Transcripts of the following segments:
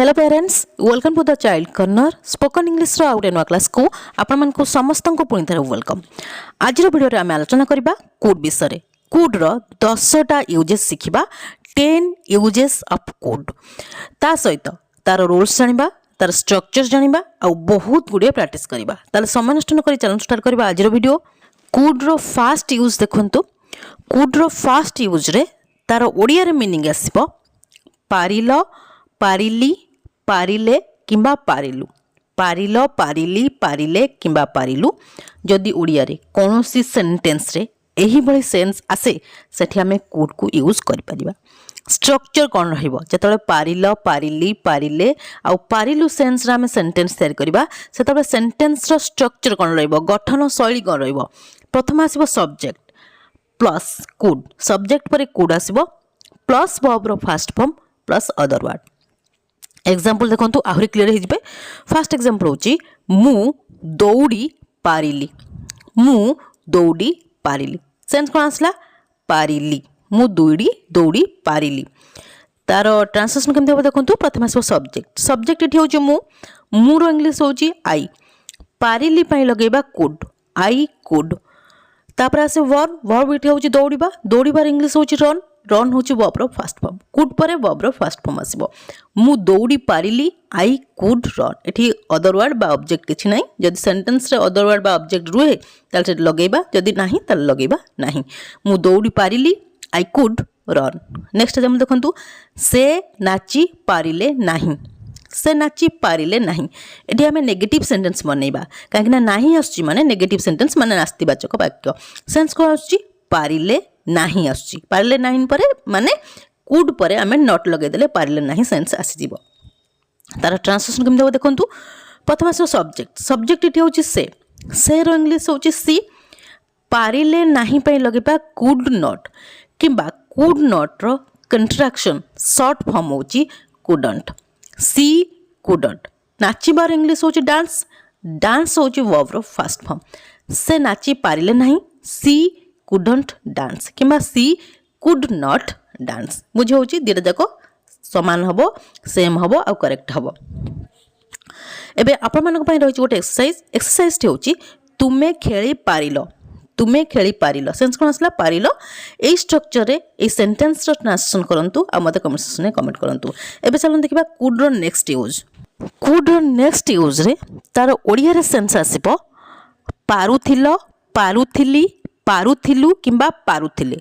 Hello parents welcome to the child corner spoken English रो आउट नुआ क्लास को आपण मन को समस्त को पुणी थरे वेलकम। आज वीडियो रे आम आलोचना करबा कोड विषय। कोड रो 10टा यूजेस सिखिबा 10 यूजेस ऑफ कोड ता सहित तार रूल्स जानिबा तार स्ट्रक्चर्स जानिबा आ बहुत गुडे प्रैक्टिस करबा। ताले समय नष्ट न करी चैनल स्टार्ट करबा। आज रो वीडियो कोड रो फास्ट यूज देखंतु। कोड रो फास्ट यूज रे तार ओडिया रे मीनिंग आसीबो पारिलो पारिली पारिले किंबा पारिलु पारिलो पारिली पारिले किंबा पारिलु। जदि ओडिया रे कोनोसी सेंटेंस रे एही बळी सेंस आसे सेठी हमें कोड को यूज करि परिबा। स्ट्रक्चर कोन रहिबो जेतले पारिलो पारिली पारिले आ पारिलु सेंस रे हमें सेंटेंस तैयार करबा सेतले सेंटेंस रो स्ट्रक्चर कोन रहिबो गठन शैली कोन रहिबो। प्रथम आसीबो सब्जेक्ट प्लस कोड सब्जेक्ट परे कोड आसीबो प्लस वर्ब रो first form plus other word. Example देखंतु आहुरी क्लियर हो जिवे। फर्स्ट एग्जांपल होची मु दौड़ी पारिली मु दौड़ी पारिली सेंस कोन आसला पारिली मु दौड़ी पारिली। तार ट्रांसलेशन केमते हो देखंतु। प्रथम आसो सब्जेक्ट सब्जेक्ट एठी होची मु रो इंग्लिश होची आई पारिली पई लगेबा कुड आई कुड। तापर आसे वर्ब वर्ब एठी होची दौड़ीबा दौड़ीबार इंग्लिश होची रन रन होची वर्ब रो फर्स्ट फॉर्म कुड परे वर्ब रो फर्स्ट फॉर्म आसीबो। मु दौड़ी पारिली आई कुड रन। एठी अदर वर्ड बा ऑब्जेक्ट किछि नै। जदि सेंटेंस रे अदर वर्ड बा ऑब्जेक्ट रुहे ताल से लगेबा जदि नाही ताल लगेबा नाही। मु दौड़ी पारिली I could run. Next example देखंतु से नाची पारिले नाही से नाची पारिले नाही। एठी हमें नेगेटिव सेंटेंस बनेबा काहे ना नाही आछी माने नेगेटिव सेंटेंस माने नास्तिबाचक वाक्य। सेंस को आछी पारिले नाही आछी पारिले नाही परे माने कुड परे हमें नॉट लगे देले पारिले नाही सेंस आसी जीवो। तार ट्रांसलेशन केम देबो देखंतु। प्रथम आसो सब्जेक्ट सब्जेक्ट एठी होची से रो इंग्लिश होची सी पारिले नाही पई लगेबा कुड नॉट किबा कुड नॉट रो कंट्राक्शन शॉर्ट फॉर्म होची कुडंट सी कुडंट। नाचिबार इंग्लिश होची डांस डांस होची वर्ब रो फर्स्ट फॉर्म। से नाची पारिले नाही सी कुडंट डांस किबा सी कुड नॉट डांस। बुझे होची दिटा जाको समान हबो सेम हबो आ करेक्ट हबो। एबे आपण मानक पई रहिछि गोटे एक्सरसाइज टे होची तुमे खेली पारिलो तुमे खेली पारिलो। सेंस कोन असला पारिलो। ए स्ट्रक्चर रे ए सेंटेंस रो ट्रांसलेशन करंतु आ मते कमेंट सेक्शन में कमेंट करंतु। एबे चलन देखिबा कुड रो नेक्स्ट यूज। कुड रो नेक्स्ट यूज रे तार ओडिया रे सेंस आसीबो पारुथिलो पारुथिली पारुथिलु किंबा पारुथिले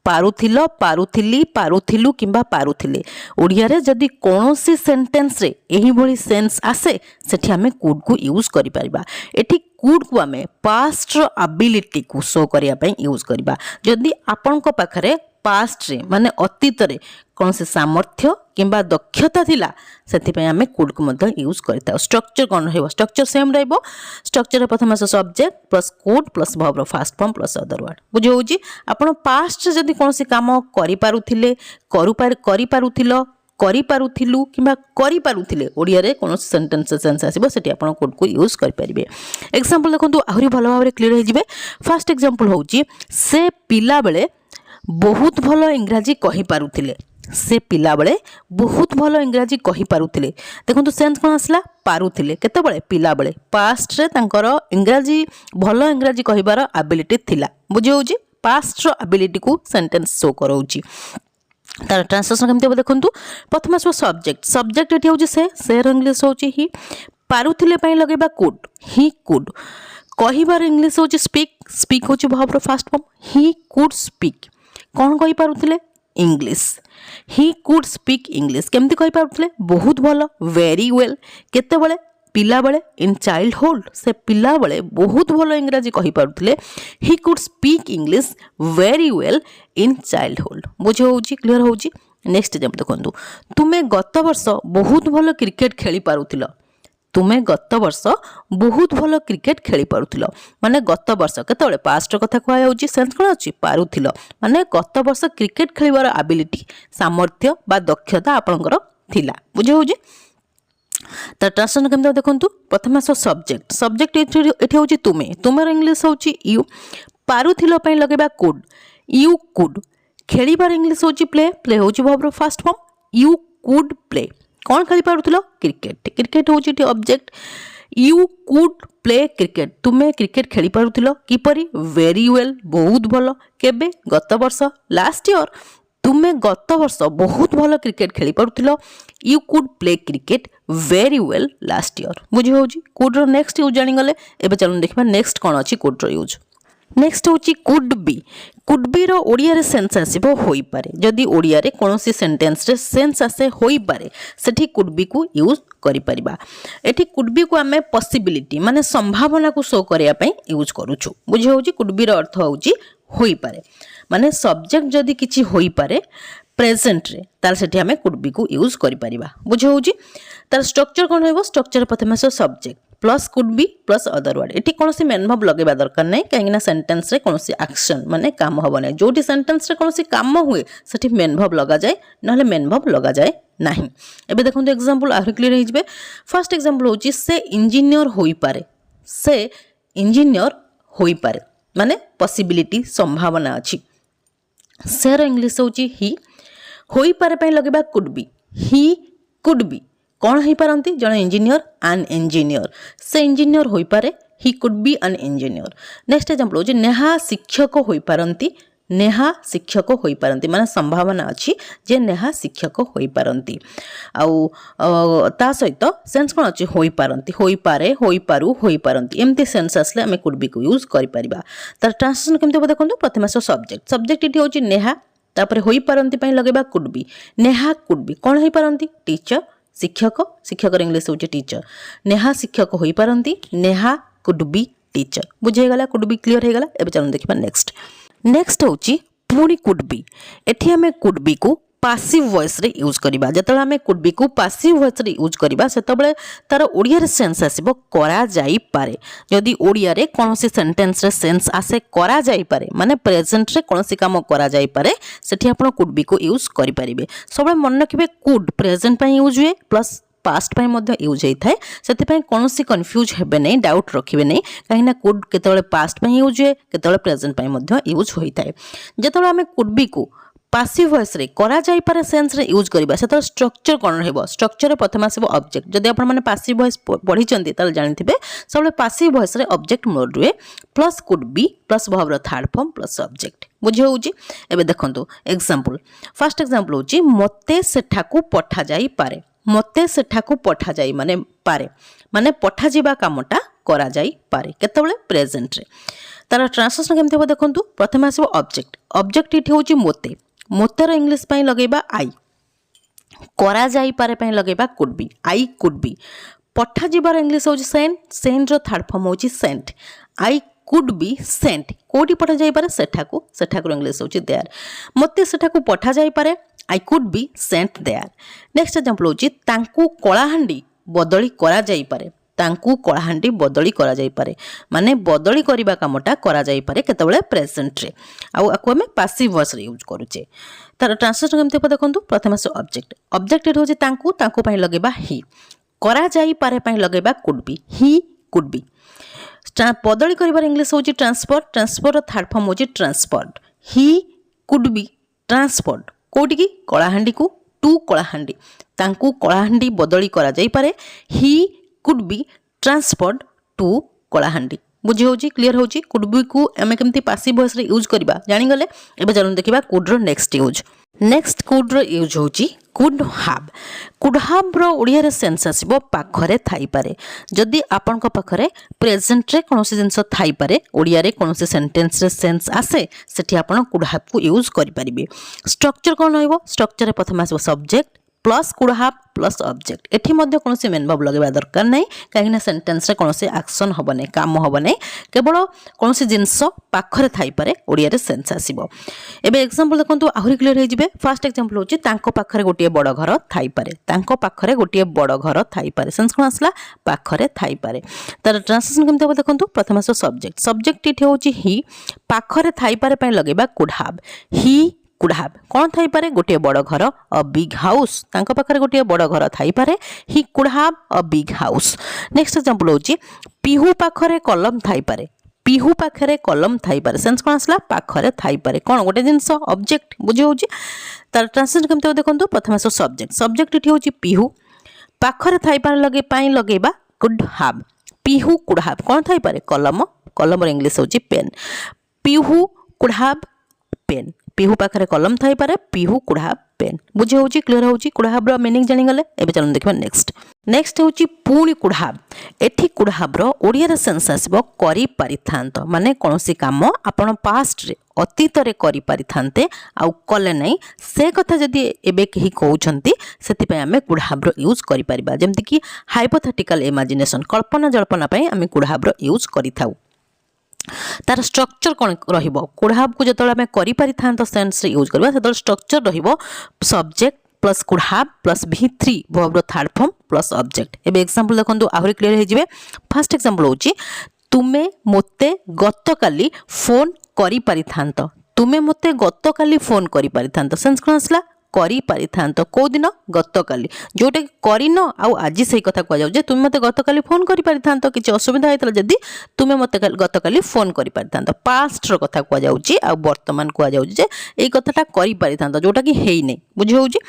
पारुथिलो पारुथिली पारुथिलु किंबा पारुथिले। ओडिया रे जदि कोनोसी सेंटेंस रे एही भली सेंस आसे सेठी हमें कुड को यूज करि परिबा। एठी कुड को हमें पास्ट रो एबिलिटी को शो करिया पई यूज करिबा। जदि आपन को पाखरे पास्ट रे माने अतीत रे कौन से सामर्थ्य किंबा दक्षता थिला सेति पई हमें कुड को मध्य यूज करता। स्ट्रक्चर कोन रहइबो स्ट्रक्चर सेम रहइबो। स्ट्रक्चर प्रथम आस subject plus could plus verb रो first form plus other word. बुझे होची आपण पास्ट रे जदि कोन से काम करि पारुथिले करि पारुथिलो करि पारुथिलु किंबा करि पारुथिले ओडिया रे कोन सेंटेंस सेंस आसीबो सेठी आपण कोड को यूज करि परिबे। एग्जांपल देखंतु आहुरी भलो भाबरे क्लियर हो जिवे। फर्स्ट एग्जांपल होची से पिला बेले बहुत भलो इंग्रजी कहि पारुथिले से पिला बेले बहुत भलो इंग्रजी कहि पारुथिले। देखंतु सेंस कोन आसला पारुथिले केते बेले पिला बेले पास्ट रे तांकर इंग्रजी भलो इंग्रजी कहिबार एबिलिटी थिला। बुझे होची पास्ट रो एबिलिटी को सेंटेंस शो करौची। तार ट्रांसलेशन केमते हो देखंतु। प्रथम आसो सब्जेक्ट सब्जेक्ट एठी होची से रो इंग्लिश होची ही पारुथिले पई लगेबा कुड ही कुड। कहिबार इंग्लिश होची स्पीक स्पीक होची वर्ब रो first form he could speak. कौन कहि पारुथिले English he could speak English. केमती कहि पारुथिले बहुत भलो वेरी वेल केते बेले पिला बेले इन चाइल्डहुड से पिला बेले बहुत भलो इंग्रजी कहि पारुथिले he could speak English very well in childhood. बुझे होची क्लियर होची। नेक्स्ट एग्जांपल देखंतु तुमे गत वर्ष बहुत भलो क्रिकेट खेली पारुथिलो तुमे गत वर्ष बहुत भलो क्रिकेट खेली पारुथिलो माने गत वर्ष केतबेले पास्ट कथा कहया होची सेंस कोन अछि पारुथिलो माने गत वर्ष क्रिकेट खेलिबार एबिलिटी सामर्थ्य बा दक्षता आपनकर थिला। बुझे होची। त ट्रांसलेशन केमते देखंतु। प्रथम आसो सब्जेक्ट सब्जेक्ट एठी होची तुमे तुमेर इंग्लिश होची यू पारुथिलो पई लगेबा कुड यू कुड। खेलिबार इंग्लिश होची प्ले प्ले होची वर्ब रो first form you could play. कौन खेली पारुथिलो क्रिकेट क्रिकेट होची टी object you could play cricket तुम्हें क्रिकेट खेली पारुथिलो किपरि वेरी वेल बहुत भलो केबे गत वर्ष लास्ट ईयर तुम्हें गत वर्ष बहुत भल क्रिकेट खेली पारुथिलो you could play cricket very well last year बुझी होची कुड रो नेक्स्ट यूज जानि गले एबे चलो देखबा नेक्स्ट कोन अछि कुड रो यूज नेक्स्ट होची कुड बी रो ओडिया रे सेंस आसीबो होई पारे जदी ओडिया रे कोनोसी सेंटेंस रे सेंस आसे होई पारे सेठी कुड बी को यूज करि परिबा एठी कुड बी को हमें पॉसिबिलिटी माने संभावना को शो करिया पई यूज करूछु बुझी होची कुड बी रो अर्थ होची होई पारे माने सब्जेक्ट जदी किछि होई पारे प्रेजेंट रे तार सेठी हमें कुड बी को यूज करि परिबा बुझी होची तार स्ट्रक्चर कोन होइबो स्ट्रक्चर प्रथमे subject plus could be plus other word eighty कौन सी मेन वर्ब लगेबा दरकार नहीं कहीं सेंटेंस रे कौन सी एक्शन माने काम हम ना जोटी सेंटेंस रे कौन सी काम हुए सेठी मेन वर्ब लगा जाए नहले मेन वर्ब लगा जाए नहीं एबे देखो एग्जांपल आहुरी क्लियर हो जिवे फर्स्ट एग्जांपल होची से इंजीनियर होई पारे से इंजीनियर होई पारे माने पॉसिबिलिटी संभावना अछि से रो इंग्लिश होची ही होई पारे पई लगेबा could be he could be कौन हो पारती जन इंजीनियर एन इंजीनियर से इंजीनियर हो पारे he could be an engineer next example हो नेहा शिक्षक हो पारती नेहा शिक्षक हो पारती माने संभावना अच्छी जे नेहा शिक्षक हो पारती आउ ता सहित सेंस कौन अच्छी हो पारती हो पारे हो पारू हो पारती एमती सेंस आसले आम कुड बी को यूज कर पारिबा तार ट्रांसलेशन केमती देखो प्रथम सब्जेक्ट सब्जेक्ट ये होची नेहा तापर हो पारती पई लगेबा could be Neha could be कौन हो पारती टीचर शिक्षक शिक्षक इंग्लिश होची टीचर नेहा शिक्षक हो पारती नेहा कुड बी टीचर बुझेगला कुड बी क्लियर हो गला एबे चलो देखिबा नेक्स्ट होची पुणी कुड बी एठी हमें कुड बी को पासिव वॉइस रे यूज करिबा जतले हमें कुड बी को पासिव वॉइस रे यूज करिबा सेतबेले तार ओडिया रे सेंस आसीबो करा जाई पारे जदी ओडिया रे कोनोसी सेंटेंस रे सेंस आसे करा जाई पारे माने प्रेजेंट रे कोनोसी काम करा जाई पारे सेठी आपण कुड बी को यूज करि परिबे सबले मन रखिबे कुड प्रेजेंट पई यूज हुए प्लस पास्ट पई मध्य यूज होई थाए सेति पई कोनोसी कंफ्यूज हेबे नै डाउट रखिबे नै काहेना कुड केतबेले पास्ट पई यूज हुए केतबेले प्रेजेंट पई मध्य यूज होई थाए जेतबेले हमें कुड बी को पासिव वॉइस रे करा जाई पारे सेंस रे यूज करबा सेतर स्ट्रक्चर कोन हेबो स्ट्रक्चर प्रथम आसीबो ऑब्जेक्ट जदि आपण माने पासिव वॉइस पढी चंती ताल जानिथिबे सबले पासिव वॉइस रे ऑब्जेक्ट मोड रे plus could be plus verb रो थर्ड फॉर्म प्लस ऑब्जेक्ट बुझी होउची एबे देखंतु एग्जांपल फर्स्ट एग्जांपल होउची मते सेठाकू पठा जाई पारे मते सेठाकू पठा जाई माने पठा जीवा कामटा करा जाई पारे केतबेले प्रेजेंट रे तार ट्रांसलेशन केमते हो देखंतु प्रथम आसीबो ऑब्जेक्ट ऑब्जेक्ट इठी होउची मोते मोतेर इंग्लिश पई लगेबा आई करा जाई पारे पई लगेबा could be I could be पठा जीवार इंग्लिश होची सेंड रो थर्ड फॉर्म होची sent I could be sent कोटी पठा जाई पारे सेठाकू इंग्लिश होची देयर मते सेठाकू पठा जाई पारे I could be sent there next example होची तांकू कଳାହାଣ୍ଡି बदली करा जाई पारे तांकू कଳାହାଣ୍ଡି बदली करा जाई पारे माने बदली करिबा कामटा करा जाई पारे केतबेले प्रेजेंट रे आउ आकु हमें पासिव वॉइस रे यूज करूचे तार ट्रांसलेशन केमते देखंतु प्रथम से ऑब्जेक्ट ऑब्जेक्ट एट होची तांकू पई लगेबा ही करा जाई पारे पई लगेबा could be he could be बदली करिबार इंग्लिश होची ट्रांसफर रो थर्ड फॉर्म होची transferred he could be transferred कोटी की कଳାହାଣ୍ଡି को टू कଳାହାଣ୍ଡି तांकू कଳାହାଣ୍ଡି बदली करा जाई पारे he could be transferred to Kalahandi बुझी होची क्लियर होची कुड बी को एमे केमती पासिव वॉइस रे यूज करबा जानि गले एबे चलो देखिबा कुड रो नेक्स्ट कुड रो यूज होची कुड हाव रो ओडिया रे सेंस आसीबो पाखरे थाई पारे जदी आपन को पाखरे प्रेजेंट रे कोनोसी जिंस थाई पारे ओडिया रे कोनोसी सेंटेंस रे सेंस आसे सेठी आपन कुड हाव को यूज करि परिबे स्ट्रक्चर कोन होइबो स्ट्रक्चर रे प्रथम आसीबो subject plus could have plus object एठी मध्य कोनोसी मेन वर्ब लगेबा दरकार नै काहे ना सेंटेंस रे कोनोसी एक्शन होबो नै काम होबो नै केवल कोनोसी जिंस पाखरे थाई पारे ओडिया रे सेंस आसीबो एबे एग्जांपल देखंतु आहुरी क्लियर हे जिवे फर्स्ट एग्जांपल होची तांको पाखरे गोटिए बड़ घर थाई पारे तांको पाखरे गोटिए बड़ घर थाई पारे सेंस कोन आसला पाखरे थाई पारे तार ट्रांसलेशन केमते हो देखंतु प्रथम सब्जेक्ट इठी होची ही पाखरे थाई पारे पय लगेबा कुड हाव ही कुड हाव कौन थाई पारे गोटे बड़ घर अ बिग हाउस तांको पाखरे गोटे बड़ घर थाई पारे he could have a big house next example होची पिहू पाखरे कलम थाई पारे पिहू पाखरे कलम थाई पारे सेंस कोन आसला पाखरे थाई पारे कोन गोटे जिंस ऑब्जेक्ट बुझी होची तार ट्रांसलेशन केमते देखंतु प्रथम सब्जेक्ट इठी होची पिहू पाखरे थाई पारे लगे पाई लगेबा could have Pihu could have कौन थाई पारे कलम कलम इंग्लिश होची pen Pihu could have pen Pihu पाखरे कलम थाई पारे पिहू कुड हैव पेन बुझे होची क्लियर होची कुड हैव रो मीनिंग जानि गले एबे चलन देखबा नेक्स्ट होची पुणी कुड हैव एठी कुड हैव रो ओडिया रे सेंस आसीबो करि पारिथांत माने कोनोसी काम आपण पास्ट रे अतीत रे करि पारिथांते आउ कले नै से कथा जदी एबे कहि कहउछंती सेति पय हमें कुड हैव रो यूज करि परिबा जेमति कि हाइपोथेटिकल इमेजिनेशन कल्पना जल्पना पय हमें कुड हैव रो यूज करि थाउ तार स्ट्रक्चर कौन रहिबो कुड हैव को जतले हमें करि पारिथांत सेंस रे यूज करबा सेतल स्ट्रक्चर रहिबो subject plus could have plus V3 verb रो थर्ड फॉर्म प्लस ऑब्जेक्ट एबे एग्जांपल देखंतु आहुरी क्लियर हे जिवे फर्स्ट एग्जांपल होची तुमे मोते गतकाली फोन करि पारिथांत तुमे मोते गतकाली फोन करि पारिथांत सेंस कोन आसला करि पारिथांत को दिन गतकाली जोटे करिन आउ आज सही कथा कह जाउ जे तुम मते गतकाली फोन करि पारिथांत किछि असुविधा हेतला जदी तुमे मते गतकाली फोन करि पारिथांत पास्ट रो कथा कह जाउची आ वर्तमान कह जाउची जे एई कथाटा करि पारिथांत जोटा कि हेई नै बुझि होउची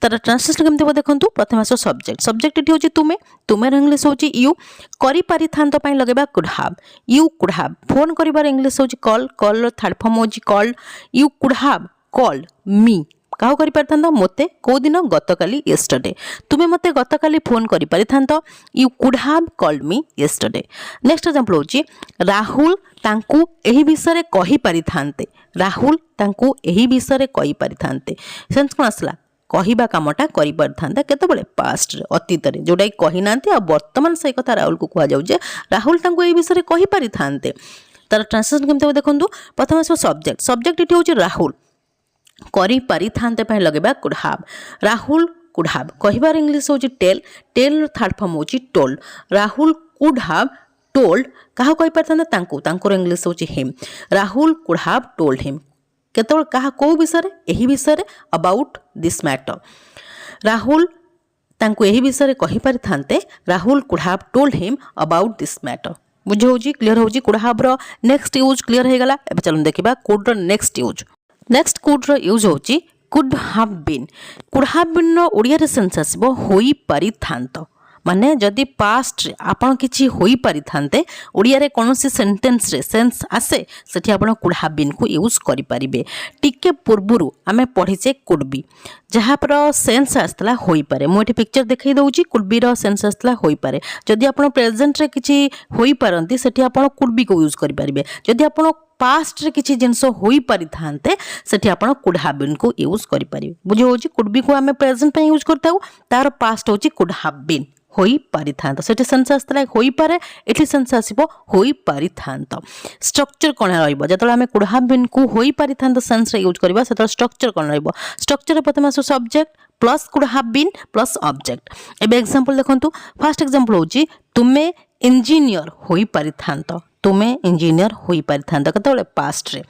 तार ट्रांसलेशन केमते देखंतु प्रथम आसो सब्जेक्ट एठी होची तुमे तुमे इंग्लिश होची यू करि पारिथांत पय लगेबा could have you could have phone करिबार इंग्लिश होची कॉल रो थर्ड फॉर्म होची called you could have called me काहो करि पारथांत मोते को दिन गतकाली यस्टरडे तुमे मते गतकाली फोन करि पारिथांत you could have called me yesterday next example होची राहुल तांकू एही विषय रे कहि पारिथांते राहुल तांकू एही विषय रे कहि पारिथांते सेंस कोन आसला कहिबा कामटा करि पारथांता केते बळे पास्ट रे अतीत रे जोडा कहि नांती आ वर्तमान सही कथा राहुल को कुआ जाउ जे राहुल तांकू एही विषय रे कहि पारिथांते तार ट्रांसलेशन केमते देखंतु प्रथम आसो सब्जेक्ट इठी होची राहुल करि पारिथांते पय लगेबा could have Rahul could have कहिबार इंग्लिश होची टेल थर्ड फॉर्म होची told Rahul could have told काहा कहि पारथांता तांको इंग्लिश होची him Rahul could have told him केतबेल काहा को विषय रे एही विषय रे अबाउट दिस मैटर राहुल तांको एही विषय रे कहि पारथांते Rahul could have told him about this matter बुझे होची क्लियर होची कुड हैव रो नेक्स्ट यूज क्लियर हे गला एबे चलन देखिबा कुड रो नेक्स्ट कुड रो यूज होची कुड हैव बीन नो ओडिया रे सेंस आसीबो होई पारिथांत माने जदि पास्ट रे आपण किछि होई पारिथांते ओडिया रे कोनोसी सेंटेंस रे सेंस आसे सेठी आपण कुड हैव बीन को यूज करि परिबे टिके पूर्वरु आमे पढिचे कुड बी जहा पर सेंस आस्तला होई पारे मो एठी पिक्चर देखाई दउची कुड बी रो सेंस आस्तला होई पारे जदि आपण प्रेजेंट रे किछि होई पारंती सेठी आपण कुड बी को यूज करि परिबे जदि आपण पास्ट रे किछि जिंस होई पारिथांते सेठी आपण कुड हैव बीन को यूज करि परिबे बुझे होची कुड बी को आमे प्रेजेंट पे यूज करताउ तार पास्ट होची कुड हैव बीन होई पारिथांत सेठी सेंस आस्तला होई पारे एठी सेंस आसीबो होई पारिथांत स्ट्रक्चर कोन रहइबो जतले हमें कुड हैव बीन को होई पारिथांत सेंस रे यूज करबा सेतल स्ट्रक्चर कोन रहइबो स्ट्रक्चर रे प्रथम आसो subject plus could have been plus object एबे एग्जांपल देखंतु फर्स्ट एग्जांपल होची तुमे इंजीनियर होई पारिथांत तुमे इंजीनियर होई पारिथांत केतबेले पास्ट रे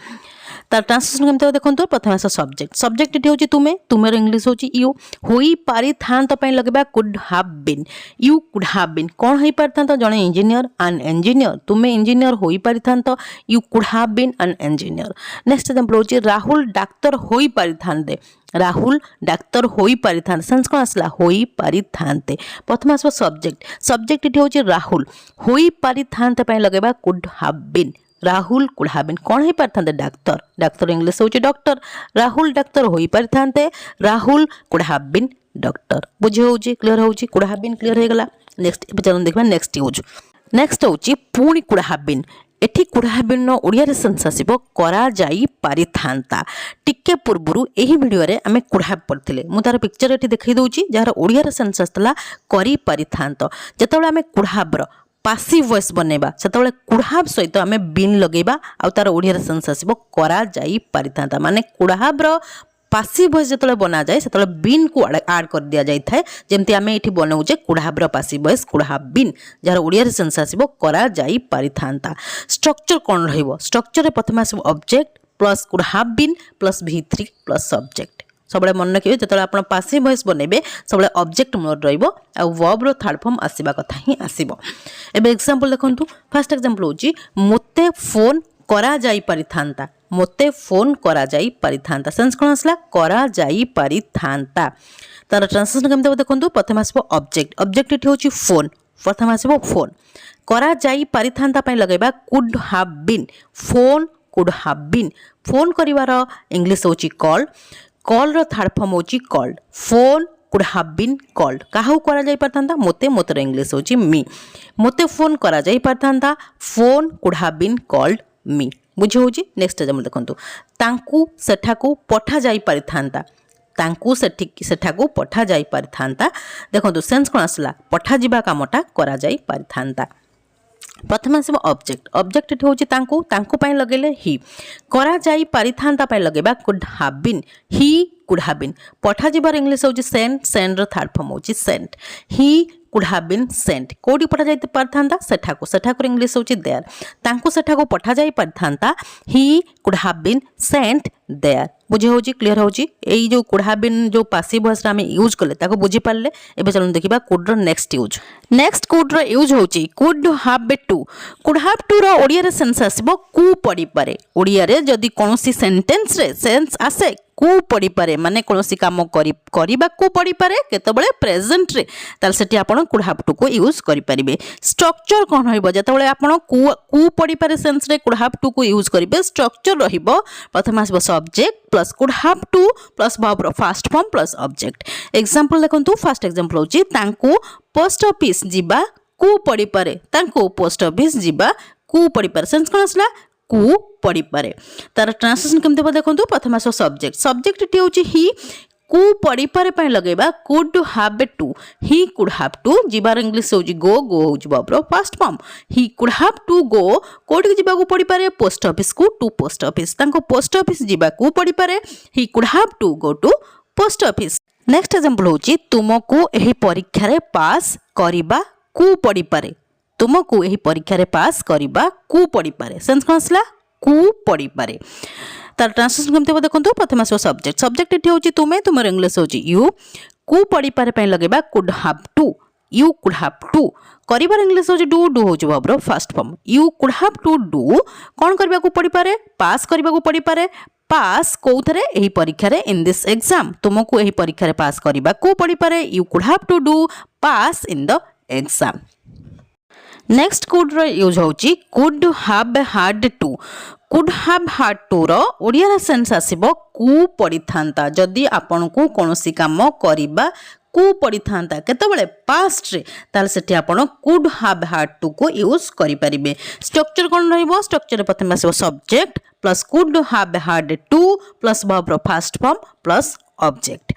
तार ट्रांसलेशन केमते देखंतु प्रथम आसो सब्जेक्ट इठी होची तुमे रो इंग्लिश होची यू होई पारिथांत पय लगेबा could have been you could have been कोन होई पारिथांत जणे इंजीनियर एन इंजीनियर तुमे इंजीनियर होई पारिथांत you could have been an engineer next example होची राहुल डाक्टर होई पारिथांते राहुल डाक्टर होई पारिथांते सेंस कोन आसला होई पारिथांते प्रथम आसो सब्जेक्ट इठी होची राहुल होई पारिथांते पय लगेबा could have been Rahul could have been कोन होई पारिथांते डाक्टर इंग्लिश होची डॉक्टर राहुल डाक्टर होई पारिथांते Rahul could have been doctor बुझे होची क्लियर होची कुड हैव बीन क्लियर हे गला नेक्स्ट चलन देखबा नेक्स्ट होची पुणी कुड हैव बीन एठी कुड हैव बीन नो ओडिया रे सेंस आसीबो करा जाई पारिथांता टिके पूर्वरु एही वीडियो रे हमें कुड हैव पढ़थिले मु तार पिक्चर एठी देखाई दउची जहार ओडिया रे सेंस आस्तला करी पारिथांत जतबेले हमें कुड हैव रो पासिव वॉइस बनेबा सेतबेले कुड हैव सहित हमें बीन लगेबा आ तार ओडिया रे सेंस आसीबो करा जाई पारिथांता माने कुड हैव रो पासिव वॉइस जतले बना जाए सेतले बीन को ऐड कर दिया जाय थाए जेमति हमें एठी बनाउचे कुड हैव रो passive voice could have been जार ओडिया रे सेंस आसीबो करा जाई पारिथांता स्ट्रक्चर कोन रहइबो स्ट्रक्चर रे प्रथम आसीबो object plus could have been plus V3 plus subject सबले मन रखिबे जतले आपण पासिव वॉइस बनेबे सबले ऑब्जेक्ट मोर रहइबो आ वर्ब रो थर्ड फॉर्म आसीबा कथा ही आसीबो एबे एग्जांपल देखंतु फर्स्ट एग्जांपल होची मोते फोन करा जाई पारिथांता ମୋତେ ଫୋନ୍ କରାଯାଇପାରିଥାନ୍ତା। ସେନ୍ସ କ'ଣ ଆସିଲା? କରାଯାଇପାରିଥାନ୍ତା। ତାର ଟ୍ରାନ୍ସଲେସନ୍ କେମିତି ହେବ ଦେଖନ୍ତୁ। ପ୍ରଥମେ ଆସିବ ଅବଜେକ୍ଟ। ଅବଜେକ୍ଟ ଏଠି ହେଉଛି ଫୋନ୍। ପ୍ରଥମେ ଆସିବ ଫୋନ୍। କରାଯାଇପାରିଥାନ୍ତା ପାଇଁ ଲଗାଇବା could have been. Phone could have been. Phone କରିବାର ଇଂଲିଶ ହେଉଛି କଲ୍। କଲ୍ର ଥାର୍ଡ଼ ଫର୍ମ ହେଉଛି called. Phone could have been called. କାହାକୁ କରାଯାଇପାରିଥାନ୍ତା? ମୋତେ। ମୋତେର ଇଂଲିଶ ହେଉଛି ମି। ମୋତେ ଫୋନ୍ କରାଯାଇପାରିଥାନ୍ତା। Phone could have been called me. ବୁଝି ହେଉଛି? ନେକ୍ସଟ ଏକ୍ସାମ୍ପଲ୍ ଦେଖନ୍ତୁ। ତାଙ୍କୁ ସେଠାକୁ ପଠାଯାଇପାରିଥାନ୍ତା। ତାଙ୍କୁ ସେଠାକୁ ପଠାଯାଇପାରିଥାନ୍ତା। ଦେଖନ୍ତୁ ସେନ୍ସ କ'ଣ ଆସିଲା? ପଠାଯିବା କାମଟା କରାଯାଇପାରିଥାନ୍ତା। ପ୍ରଥମେ ଆସିବ ଅବଜେକ୍ଟ। ଅବଜେକ୍ଟ ଏଠି ହେଉଛି ତାଙ୍କୁ। ତାଙ୍କୁ ପାଇଁ ଲଗେଇଲେ ହି। କରାଯାଇପାରିଥାନ୍ତା ପାଇଁ ଲଗେଇବା could have been. He could have been. ପଠାଯିବାର ଇଂଲିଶ ହେଉଛି ସେଣ୍ଡ। ସେଣ୍ଡର ଥାର୍ଡ଼ ଫର୍ମ ହେଉଛି send. He could have been send. କେଉଁଠି ପଠାଯାଇପାରିଥାନ୍ତା? ସେଠାକୁ। ସେଠାକୁର ଇଂଲିଶ ହେଉଛି ଦେୟାର। ତାଙ୍କୁ ସେଠାକୁ ପଠାଯାଇପାରିଥାନ୍ତା। He could have been send there. ବୁଝି ହେଉଛି? କ୍ଲିୟର ହେଉଛି? ଏଇ ଯେଉଁ କୁଡ୍ ହାଭ୍ ବିନ୍ ଯେଉଁ ପାସିଭ୍ ଭଏସ୍ରେ ଆମେ ୟୁଜ୍ କଲେ ତାକୁ ବୁଝିପାରିଲେ। ଏବେ ଚାଲନ୍ତୁ ଦେଖିବା କୁଡ୍ର ନେକ୍ସଟ ୟୁଜ୍। ନେକ୍ସଟ କୁଡ୍ର ୟୁଜ୍ ହେଉଛି could have two. Could have tour ଓଡ଼ିଆରେ ସେନ୍ସ ଆସିବ କୁ ପଡ଼ିପାରେ। ଓଡ଼ିଆରେ ଯଦି କୌଣସି ସେଣ୍ଟେନ୍ସରେ ସେନ୍ସ ଆସେ କୁ ପଡ଼ିପାରେ ମାନେ କୌଣସି କାମ କରିବାକୁ ପଡ଼ିପାରେ କେତେବେଳେ ପ୍ରେଜେଣ୍ଟରେ, ତାହେଲେ ସେଠି ଆପଣ କୁଡ୍ ହାଭ୍ ଟୁକୁ ୟୁଜ୍ କରିପାରିବେ। ଷ୍ଟ୍ରକ୍ଚର କ'ଣ ରହିବ? ଯେତେବେଳେ ଆପଣ କୁ ପଡ଼ିପାରେ ସେନ୍ସରେ କୁଡ୍ ହାଭ୍ ଟୁକୁ ୟୁଜ୍ କରିବେ, ଷ୍ଟ୍ରକ୍ଚର ରହିବ ପ୍ରଥମେ ଆସିବ subject plus could have to plus ଭର୍ବର first form plus object. Example ଦେଖନ୍ତୁ। ଫାଷ୍ଟ ଏକ୍ସାମ୍ପଲ୍ ହେଉଛି ତାଙ୍କୁ ପୋଷ୍ଟ ଅଫିସ୍ ଯିବାକୁ ପଡ଼ିପାରେ। ତାଙ୍କୁ ପୋଷ୍ଟ ଅଫିସ୍ ଯିବାକୁ ପଡ଼ିପାରେ। ସେନ୍ସ କ'ଣ ଆସିଲା? କୁ ପଡ଼ିପାରେ। ତାର ଟ୍ରାନ୍ସଲେସନ୍ କେମିତି ହେବ ଦେଖନ୍ତୁ। ପ୍ରଥମେ ଆସିବ ସବଜେକ୍ଟ। ସବଜେକ୍ଟ ଏଠି ହେଉଛି ହି। କୁ ପଡ଼ିପାରେ ପାଇଁ ଲଗାଇବା could have to. He could have to. ଯିବାର ଇଂଲିଶ ହେଉଛି ଗୋ। ଗୋ ହେଉଛି ଭର୍ବର first form. He could have to go. କୋଉଠିକି ଯିବାକୁ ପଡ଼ିପାରେ? ପୋଷ୍ଟ ଅଫିସକୁ। To post office. ତାଙ୍କୁ ପୋଷ୍ଟ ଅଫିସ ଯିବାକୁ ପଡ଼ିପାରେ। He could have to go to post office. Next example ହେଉଛି ତୁମକୁ ଏହି ପରୀକ୍ଷାରେ ପାସ୍ କରିବାକୁ ପଡ଼ିପାରେ। ତୁମକୁ ଏହି ପରୀକ୍ଷାରେ ପାସ୍ କରିବାକୁ ପଡ଼ିପାରେ। ସେନ୍ସ କ'ଣ ଆସିଲା? କୁ ପଡ଼ିପାରେ। ତାର ଟ୍ରାନ୍ସଲେସନ୍ କେମିତି ହେବ ଦେଖନ୍ତୁ। ପ୍ରଥମେ ଆସିବ ସବଜେକ୍ଟ। ସବଜେକ୍ଟ ଏଠି ହେଉଛି ତୁମେ। ତୁମର ଇଂଲିଶ ହେଉଛି ୟୁ। କୁ ପଡ଼ିପାରେ ପାଇଁ ଲଗାଇବା could have to. You could have to. କରିବାର ଇଂଲିଶ ହେଉଛି ଡୁ। ଡୁ ହେଉଛି ଭର୍ବର first form. You could have to do. କ'ଣ କରିବାକୁ ପଡ଼ିପାରେ? ପାସ୍ କରିବାକୁ ପଡ଼ିପାରେ। ପାସ୍ କୋଉଥିରେ? ଏହି ପରୀକ୍ଷାରେ। In this exam. ତୁମକୁ ଏହି ପରୀକ୍ଷାରେ ପାସ୍ କରିବାକୁ ପଡ଼ିପାରେ। You could have to do pass in the exam. Next କୁଡ୍ର ୟୁଜ୍ ହେଉଛି could have had to. Could have had ଟୁର ଓଡ଼ିଆରେ ସେନ୍ସ ଆସିବ କୁ ପଡ଼ିଥାନ୍ତା। ଯଦି ଆପଣଙ୍କୁ କୌଣସି କାମ କରିବାକୁ ପଡ଼ିଥାନ୍ତା କେତେବେଳେ? ପାଷ୍ଟରେ, ତାହେଲେ ସେଠି ଆପଣ କୁଡ୍ ହାଭ୍ ହାଡ୍ ଟୁକୁ ୟୁଜ୍ କରିପାରିବେ। ଷ୍ଟ୍ରକ୍ଚର କ'ଣ ରହିବ? ଷ୍ଟ୍ରକ୍ଚରରେ ପ୍ରଥମେ ଆସିବ subject plus could have had to plus ଭର୍ବର ଫାଷ୍ଟ ଫର୍ମ ପ୍ଲସ୍ ଅବଜେକ୍ଟ।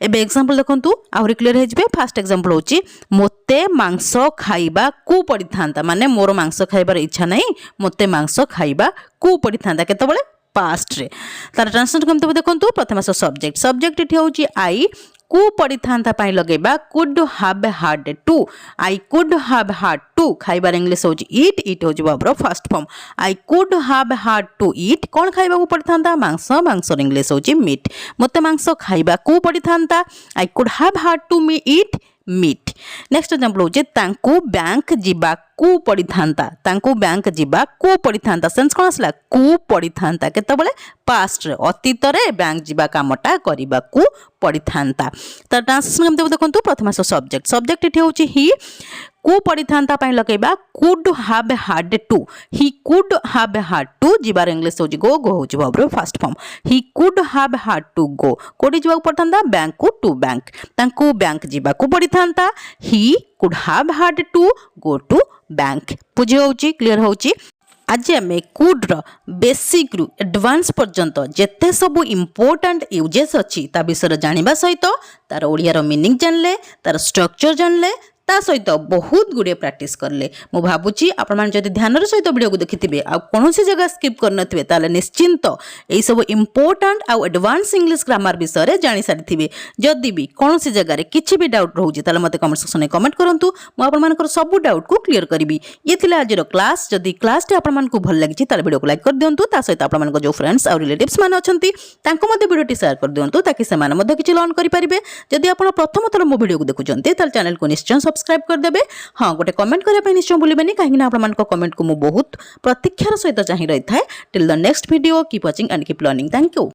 ଏବେ ଏକ୍ସାମ୍ପଲ୍ ଦେଖନ୍ତୁ। ଆହୁରି କ୍ଲିୟର ହେଇଯିବେ। ଫାଷ୍ଟ ଏକ୍ସାମ୍ପଲ୍ ହେଉଛି ମୋତେ ମାଂସ ଖାଇବାକୁ ପଡ଼ିଥାନ୍ତା। ମାନେ ମୋର ମାଂସ ଖାଇବାର ଇଚ୍ଛା ନାହିଁ। ମୋତେ ମାଂସ ଖାଇବାକୁ ପଡ଼ିଥାନ୍ତା କେତେବେଳେ? ପାଷ୍ଟରେ। ତାର ଟ୍ରାନ୍ସଲେସନ୍ କେମିତି ହେବ ଦେଖନ୍ତୁ। ପ୍ରଥମେ ଆସିବ ସବଜେକ୍ଟ। ସବଜେକ୍ଟ ଏଠି ହେଉଛି ଆଇ। କୁ ପଡ଼ିଥାନ୍ତା ପାଇଁ ଲଗାଇବା could have had to. I could have had to. ଖାଇବାର ଇଂଲିଶ ହେଉଛି ଇଟ୍। ଇଟ୍ ହେଉଛି ଭର୍ବର first form. I could have had to eat. କ'ଣ ଖାଇବାକୁ ପଡ଼ିଥାନ୍ତା? ମାଂସ। ମାଂସର ଇଂଲିଶ ହେଉଛି ମିଟ୍। ମୋତେ ମାଂସ ଖାଇବାକୁ ପଡ଼ିଥାନ୍ତା। I could have had to eat meat. Next example ହେଉଛି ତାଙ୍କୁ ବ୍ୟାଙ୍କ ଯିବାକୁ ପଡ଼ିଥାନ୍ତା। ତାଙ୍କୁ ବ୍ୟାଙ୍କ ଯିବାକୁ ପଡ଼ିଥାନ୍ତା। ସେନ୍ସ କ'ଣ ଆସିଲା? କୁ ପଡ଼ିଥାନ୍ତା କେତେବେଳେ? ପାଷ୍ଟରେ। ଅତୀତରେ ବ୍ୟାଙ୍କ ଯିବା କାମଟା କରିବାକୁ ପଡ଼ିଥାନ୍ତା। ତାର ଟ୍ରାନ୍ସଲେସନ୍ କେମିତି ହେବ ଦେଖନ୍ତୁ। ପ୍ରଥମେ ଆସିବ ସବଜେକ୍ଟ। ସବଜେକ୍ଟ ଏଠି ହେଉଛି ହି। କୁ ପଡ଼ିଥାନ୍ତା ପାଇଁ ଲଗାଇବା could have had to. He could have had to. ଯିବାର ଇଂଲିଶ ହେଉଛି ଗୋ। ଗୋ ହେଉଛି ଭର୍ବର first form. He could have had to go. କୋଉଠି ଯିବାକୁ ପଡ଼ିଥାନ୍ତା? ବ୍ୟାଙ୍କକୁ। To bank. ତାଙ୍କୁ ବ୍ୟାଙ୍କ ଯିବାକୁ ପଡ଼ିଥାନ୍ତା। He could have had to go to bank. ବୁଝି ହେଉଛି? କ୍ଲିୟର ହେଉଛି? ଆଜି ଆମେ କୁଡ୍ର ବେସିକ୍ରୁ ଆଡଭାନ୍ସ ପର୍ଯ୍ୟନ୍ତ ଯେତେ ସବୁ ଇମ୍ପୋର୍ଟାଣ୍ଟ ୟୁଜେସ୍ ଅଛି ତା ବିଷୟରେ ଜାଣିବା ସହିତ ତାର ଓଡ଼ିଆର ମିନିଂ ଜାଣିଲେ, ତାର ଷ୍ଟ୍ରକ୍ଚର ଜାଣିଲେ, ତା ସହିତ ବହୁତ ଗୁଡ଼ିଏ ପ୍ରାକ୍ଟିସ୍ କଲେ। ମୁଁ ଭାବୁଛି ଆପଣମାନେ ଯଦି ଧ୍ୟାନର ସହିତ ଭିଡ଼ିଓକୁ ଦେଖିଥିବେ ଆଉ କୌଣସି ଜାଗା ସ୍କିପ୍ କରିନଥିବେ ତାହେଲେ ନିଶ୍ଚିନ୍ତ ଏହିସବୁ ଇମ୍ପୋର୍ଟାଣ୍ଟ ଆଉ ଆଡଭାନ୍ସ ଇଂଲିଶ ଗ୍ରାମାର ବିଷୟରେ ଜାଣିସାରିଥିବେ। ଯଦି ବି କୌଣସି ଜାଗାରେ କିଛି ବି ଡାଉଟ୍ ରହୁଛି ତାହେଲେ ମୋତେ କମେଣ୍ଟ ସେକ୍ସନରେ କମେଣ୍ଟ କରନ୍ତୁ। ମୁଁ ଆପଣମାନଙ୍କର ସବୁ ଡାଉଟ୍କୁ କ୍ଲିୟର କରିବି। ଇଏ ଥିଲା ଆଜିର କ୍ଲାସ୍। ଯଦି କ୍ଲାସ୍ଟି ଆପଣମାନଙ୍କୁ ଭଲ ଲାଗିଛି ତାହେଲେ ଭିଡ଼ିଓକୁ ଲାଇକ୍ କରିଦିଅନ୍ତୁ। ତା ସହିତ ଆପଣମାନଙ୍କ ଯେଉଁ ଫ୍ରେଣ୍ଡସ୍ ଆଉ ରିଲେଟିଭ୍ସ ମାନେ ଅଛନ୍ତି ତାଙ୍କୁ ମଧ୍ୟ ଭିଡ଼ିଓଟି ସେୟାର କରିଦିଅନ୍ତୁ ତାକି ସେମାନେ ମଧ୍ୟ କିଛି ଲର୍ନ କରିପାରିବେ। ଯଦି ଆପଣ ପ୍ରଥମ ଥର ମୋ ଭିଡ଼ିଓକୁ ଦେଖୁଛନ୍ତି ତାହେଲେ ଚ୍ୟାନେଲକୁ ନିଶ୍ଚୟ सब्सक्राइब करदेवे। हाँ गोटे कमेंट करने निश्चय भूलें कहीं आप कमेंट को मुझे बहुत प्रतीक्षार सहित चाह रही है। Till the next video keep watching and keep learning. Thank you.